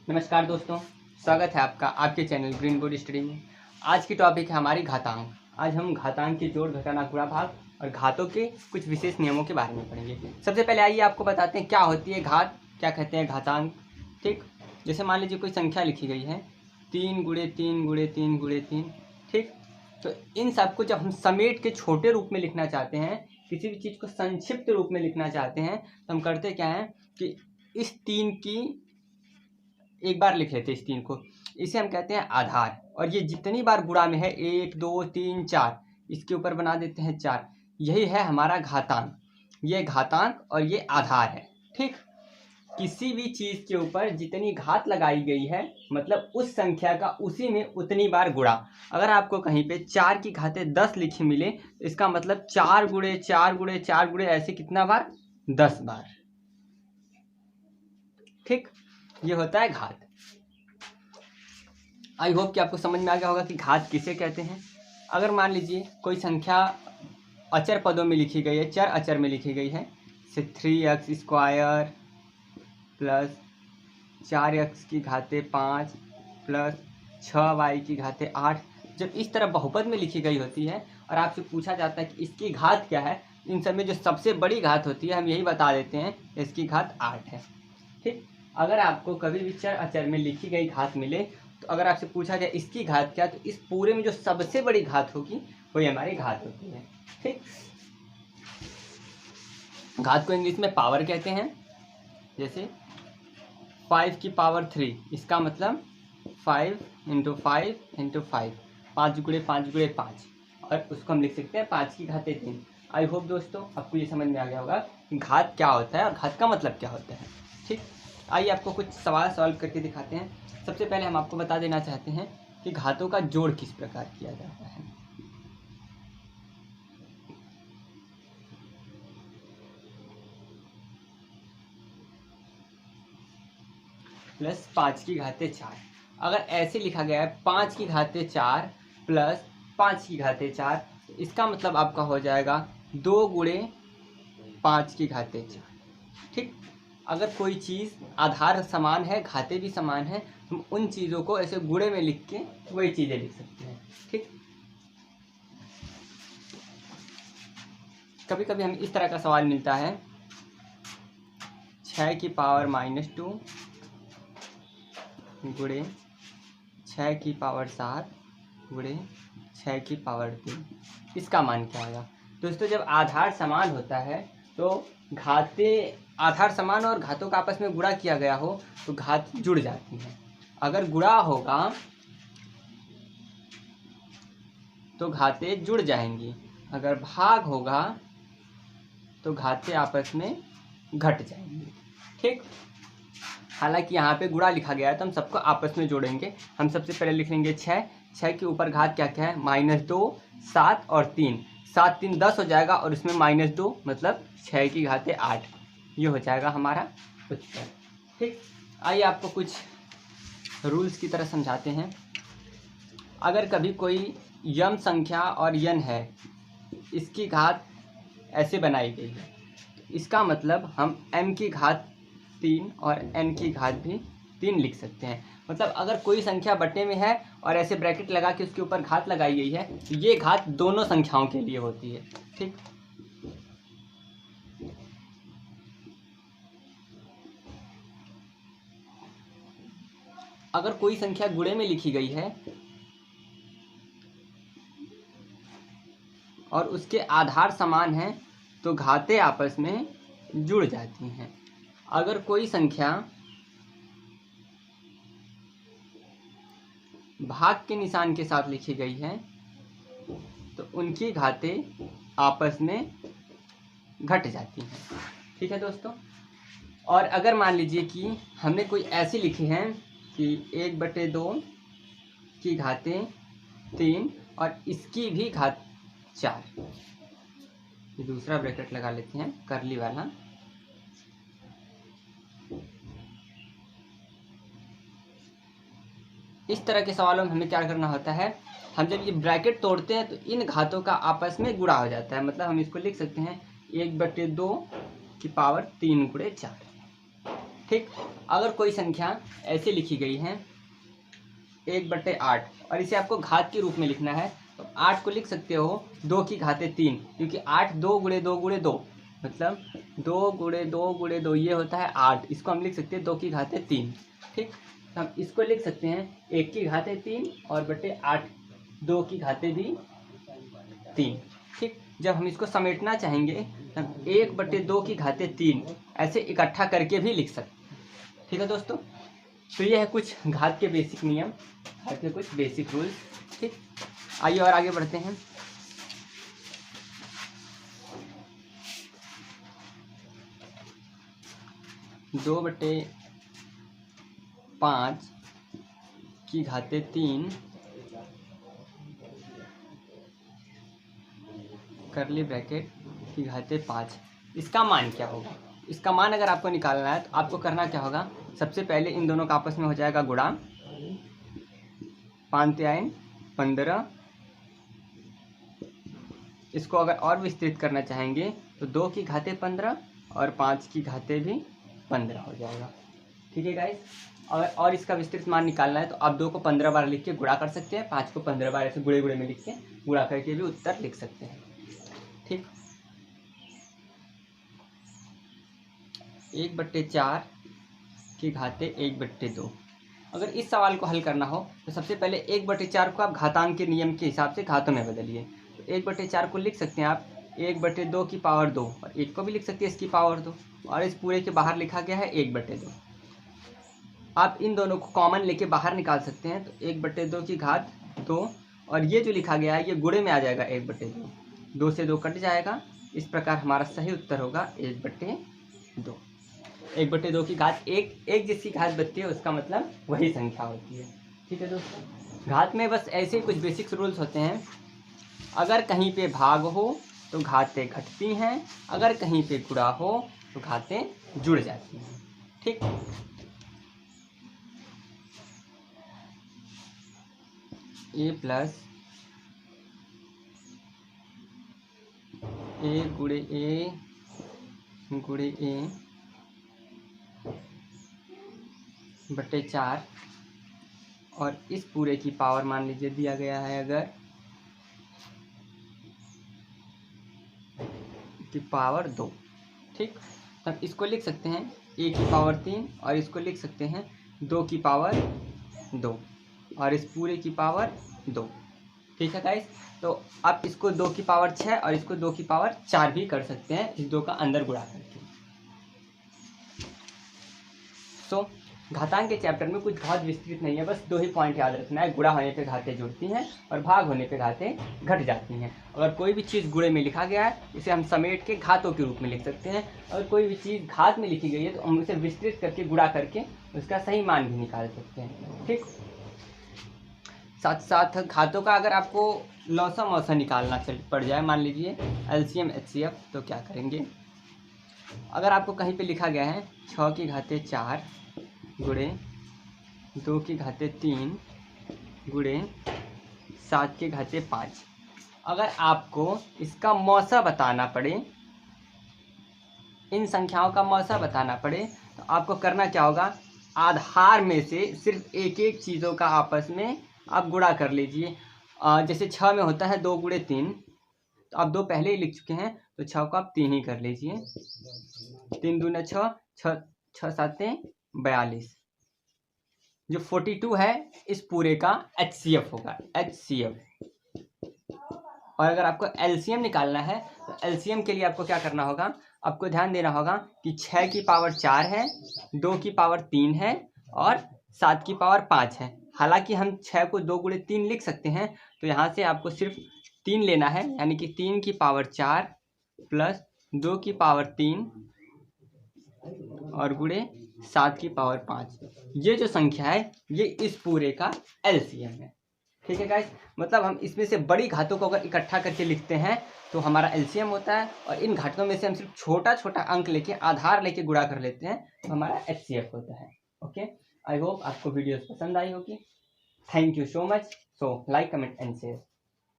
नमस्कार दोस्तों, स्वागत है आपका आपके चैनल ग्रीन बोर्ड स्टडी में। आज की टॉपिक है हमारी घातांक। आज हम घातांक के जोड़, घटाना, गुणा, भाग और घातों के कुछ विशेष नियमों के बारे में पढ़ेंगे। सबसे पहले आइए आपको बताते हैं क्या होती है घात, क्या कहते हैं घातांक। ठीक, जैसे मान लीजिए कोई संख्या लिखी गई है 3 गुणे 3 गुणे 3 गुणे 3। ठीक, तो इन सबको जब हम समेट के छोटे रूप में लिखना चाहते हैं, किसी भी चीज़ को संक्षिप्त रूप में लिखना चाहते हैं, तो हम करते क्या हैं कि इस 3 की एक बार लिख लेते हैं इस 3 को। इसे हम कहते हैं आधार, और ये जितनी बार गुणा में है 1 2 3 4, इसके ऊपर बना देते हैं 4। यही है हमारा घातांक। ये घातांक और ये आधार है। ठीक, किसी भी चीज़ के ऊपर जितनी घात लगाई गई है, मतलब उस संख्या का उसी में उतनी बार गुणा। अगर आपको कहीं पे 4 की घातें 10 लिखी मिले, तो इसका मतलब 4 गुणे 4 गुणे 4 गुणे ऐसे कितना बार, 10 बार। ठीक, ये होता है घात। आई होप कि आपको समझ में आ गया होगा कि घात किसे कहते हैं। अगर मान लीजिए कोई संख्या अचर पदों में लिखी गई है, चर अचर में लिखी गई है, से 3x स्क्वायर प्लस 4x की घातें 5 प्लस 6y की घातें 8। जब इस तरह बहुपद में लिखी गई होती है और आपसे पूछा जाता है कि इसकी घात क्या है, इन सब में जो सबसे बड़ी घात होती है हम यही बता देते हैं, इसकी घात 8 है। ठीक, अगर आपको कभी भी चर अचर में लिखी गई घात मिले, तो अगर आपसे पूछा जाए इसकी घात क्या, तो इस पूरे में जो सबसे बड़ी घात होगी वही हमारी घात होती है। ठीक, घात को इंग्लिश में पावर कहते हैं। जैसे 5 की पावर 3, इसका मतलब 5 × 5 × 5, 5 गुणे 5 गुणे 5, और उसको हम लिख सकते हैं 5 की घातें 3। आई होप दोस्तों आपको ये समझ में आ गया होगा कि घात क्या होता है और घात का मतलब क्या होता है। ठीक, आइए आपको कुछ सवाल सॉल्व करके दिखाते हैं। सबसे पहले हम आपको बता देना चाहते हैं कि घातों का जोड़ किस प्रकार किया जाता है। प्लस 5 की घातें 4। अगर ऐसे लिखा गया है 5 की घातें 4 प्लस 5 की घातें 4, इसका मतलब आपका हो जाएगा 2 गुणे 5 की घातें 4। ठीक, अगर कोई चीज़ आधार समान है, घातें भी समान है, हम उन चीज़ों को ऐसे गुणे में लिख के वही चीज़ें लिख सकते हैं। ठीक, कभी कभी हम इस तरह का सवाल मिलता है 6 की पावर -2 गुणे 6 की पावर 7 गुणे 6 की पावर 3, इसका मान क्या आएगा। दोस्तों जब आधार समान होता है तो घातें, आधार समान और घातों का आपस में गुणा किया गया हो तो घात जुड़ जाती हैं। अगर गुणा होगा तो घातें जुड़ जाएंगी, अगर भाग होगा तो घातें आपस में घट जाएंगी। ठीक, हालांकि यहाँ पे गुणा लिखा गया है तो हम सबको आपस में जोड़ेंगे। हम सबसे पहले लिख लेंगे 6, 6 के ऊपर घात क्या क्या है, -2 7 और 3, 7 3 10 हो जाएगा, और इसमें -2 मतलब 6 की घातें 8। ये हो जाएगा हमारा उत्तर। ठीक, आइए आपको कुछ रूल्स की तरह समझाते हैं। अगर कभी कोई यम संख्या और यन है, इसकी घात ऐसे बनाई गई है, इसका मतलब हम m की घात 3 और n की घात भी 3 लिख सकते हैं। मतलब अगर कोई संख्या बट्टे में है और ऐसे ब्रैकेट लगा के उसके ऊपर घात लगाई गई है, तो ये घात दोनों संख्याओं के लिए होती है। ठीक, अगर कोई संख्या गुणे में लिखी गई है और उसके आधार समान हैं तो घातें आपस में जुड़ जाती हैं। अगर कोई संख्या भाग के निशान के साथ लिखी गई है तो उनकी घातें आपस में घट जाती हैं। ठीक है दोस्तों, और अगर मान लीजिए कि हमने कोई ऐसी लिखी हैं कि 1/2 की घातें 3 और इसकी भी घात 4, ये दूसरा ब्रैकेट लगा लेते हैं करली वाला। इस तरह के सवालों में हमें क्या करना होता है, हम जब ये ब्रैकेट तोड़ते हैं तो इन घातों का आपस में गुणा हो जाता है। मतलब हम इसको लिख सकते हैं 1/2 की पावर 3 गुणे 4। ठीक। अगर कोई संख्या ऐसे लिखी गई है 1/8 और इसे आपको घात के रूप में लिखना है तो 8 को लिख सकते हो 2 की घाते 3, क्योंकि 8 2 गुणे 2 गुणे 2, मतलब 2 गुणे 2 गुणे 2 ये होता है 8। इसको हम लिख सकते हैं 2 की घाते 3। ठीक, तो हम इसको लिख सकते हैं 1 की घाते 3 और बटे 8 2 की घाते भी 3। ठीक, जब हम इसको समेटना चाहेंगे तो हम 1/2 की घाते 3 ऐसे इकट्ठा करके भी लिख सकते हैं। ठीक है दोस्तों, तो ये है कुछ घात के बेसिक नियम, घात के कुछ बेसिक रूल्स। ठीक, आइए और आगे बढ़ते हैं। दो बटे 5 की घाते 3 करली ब्रैकेट की घाते 5, इसका मान क्या होगा? इसका मान अगर आपको निकालना है तो आपको करना क्या होगा, सबसे पहले इन दोनों का आपस में हो जाएगा गुणा, 5 3 15। इसको अगर और विस्तृत करना चाहेंगे तो 2 की घाते 15 और 5 की घाते भी 15 हो जाएगा। ठीक है गाइस, और इसका विस्तृत मान निकालना है तो आप 2 को 15 बार लिख के गुणा कर सकते हैं, 5 को 15 बार ऐसे गुणे गुणे में लिख के गुणा करके भी उत्तर लिख सकते हैं। ठीक, 1/4 की घाते 1/2। अगर इस सवाल को हल करना हो तो सबसे पहले 1/4 को आप घातांक के नियम के हिसाब से घातों में बदलिए। तो 1/4 को लिख सकते हैं आप 1/2 की पावर 2, और 1 को भी लिख सकते हैं इसकी पावर 2, और इस पूरे के बाहर लिखा गया है 1/2। आप इन दोनों को कॉमन लेके बाहर निकाल सकते हैं, तो 1/2 की घात 2, और ये जो लिखा गया है ये गुणे में आ जाएगा 1/2, 2 से 2 कट जाएगा। इस प्रकार हमारा सही उत्तर होगा 1/2। 1/2 की घात एक जिसकी घात बचती है उसका मतलब वही संख्या होती है। ठीक है दोस्तों, घात में बस ऐसे ही कुछ बेसिक्स रूल्स होते हैं। अगर कहीं पे भाग हो तो घातें घटती हैं, अगर कहीं पे गुणा हो तो घातें जुड़ जाती हैं। ठीक, a प्लस a गुणे a बटे 4, और इस पूरे की पावर मान लीजिए दिया गया है अगर की पावर 2। ठीक, तब इसको लिख सकते हैं a की पावर 3, और इसको लिख सकते हैं 2 की पावर 2, और इस पूरे की पावर 2। ठीक है गाइस, तो आप इसको 2 की पावर 6 और इसको 2 की पावर 4 भी कर सकते हैं, इस 2 का अंदर गुणा करके। तो घातांक के चैप्टर में कुछ बहुत विस्तृत नहीं है, बस 2 ही पॉइंट याद रखना है, गुणा होने पे घातें जुड़ती हैं और भाग होने पे घातें घट जाती हैं। अगर कोई भी चीज़ गुणे में लिखा गया है इसे हम समेट के घातों के रूप में लिख सकते हैं, अगर कोई भी चीज़ घात में लिखी गई है तो हम उसे विस्तृत करके गुणा करके उसका सही मान भी निकाल सकते हैं। ठीक, साथ साथ घातों का अगर आपको लौसा मौसा निकालना पड़ जाए, मान लीजिए LCM HCF, तो क्या करेंगे, अगर आपको कहीं पे लिखा गया है 6 की घाते 4 गुणे 2 की घाते 3 गुणे 7 की घाते 5, अगर आपको इसका मौसा बताना पड़े, इन संख्याओं का मौसा बताना पड़े, तो आपको करना क्या होगा, आधार में से सिर्फ एक एक चीज़ों का आपस में आप गुणा कर लीजिए। जैसे 6 में होता है 2 गुणे 3, तो आप 2 पहले ही लिख चुके हैं तो 6 को आप 3 ही कर लीजिए। 3 दूना 6, 6 7 42, जो 42 है इस पूरे का HCF होगा, HCF। और अगर आपको LCM निकालना है तो LCM के लिए आपको क्या करना होगा, आपको ध्यान देना होगा कि 6 की पावर 4 है, 2 की पावर 3 है और 7 की पावर 5 है। हालांकि हम 6 को 2 गुणे 3 लिख सकते हैं, तो यहाँ से आपको सिर्फ 3 लेना है, यानी कि 3 की पावर 4 प्लस 2 की पावर 3 और गुणे 7 की पावर 5। ये जो संख्या है ये इस पूरे का LCM है। ठीक है गाइस, मतलब हम इसमें से बड़ी घातों को अगर इकट्ठा करके लिखते हैं तो हमारा LCM होता है, और इन घातों में से हम सिर्फ छोटा छोटा अंक लेके आधार लेके गुणा कर लेते हैं तो हमारा HCF होता है। ओके, आई होप आपको वीडियोस पसंद आई होगी। Thank you so much. So like, comment and share.